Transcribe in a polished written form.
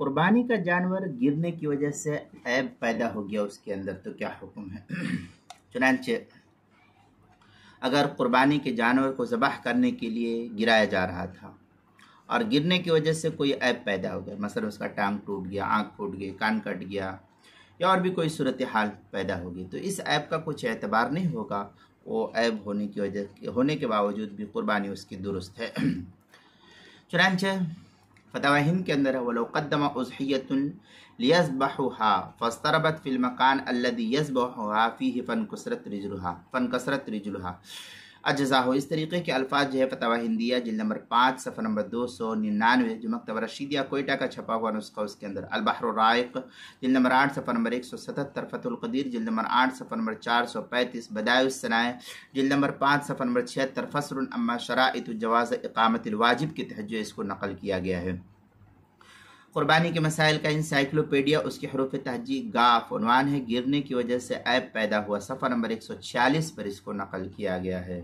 قربانی کا جانور گرنے کی وجہ سے عیب پیدا ہو گیا اس کے اندر تو کیا حکم ہے؟ چنانچہ اگر قربانی کے جانور کو ذبح کرنے کے لیے گرایا جا رہا تھا اور گرنے کی وجہ سے کوئی عیب پیدا ہو گیا، مثلا اس کا ٹانگ ٹوٹ گیا، آنکھ پھوٹ گئی، کان کٹ گیا یا اور بھی کوئی صورتحال پیدا ہوگی، تو اس عیب کا کچھ اعتبار نہیں ہوگا، وہ عیب ہونے کے باوجود بھی قربانی اس کی درست ہے۔ چنانچہ فتاوی ہند کے اندر ہے وَلَوْ قَدَّمَ أُضْحِيَّةٌ لِيَذْبَحُهَا فَاضْطَرَبَتْ فِي الْمَكَانِ الَّذِي يَذْبَحُهَا فِيهِ فَانْكَسَرَتْ رِجْلُهَا اجزاء. اس طریقے کے الفاظ جو ہے فتاوی ہندیہ جلد نمبر 5 صفحہ نمبر 299 جو مکتبہ رشیدیہ کوئٹہ کا چھپا ہوا نسخہ اس کے اندر، البحر الرائق جلد نمبر 8 صفحہ نمبر 177، فتح القدیر جلد نمبر 8 صفحہ نمبر 435، بدائع الصنائع جلد نمبر 5 صفحہ نمبر 76، فصل اما شرائط جواز اقامت الواجب کے تحت جو اس کو نقل کیا گیا ہے۔ قربانی کے مسائل کا انسائکلوپیڈیا اس کے حروف تہجی گاف عنوان ہے، گرنے کی وجہ سے عیب پیدا ہوا، صفحہ نمبر 146 پر اس کو نقل کیا گیا ہے۔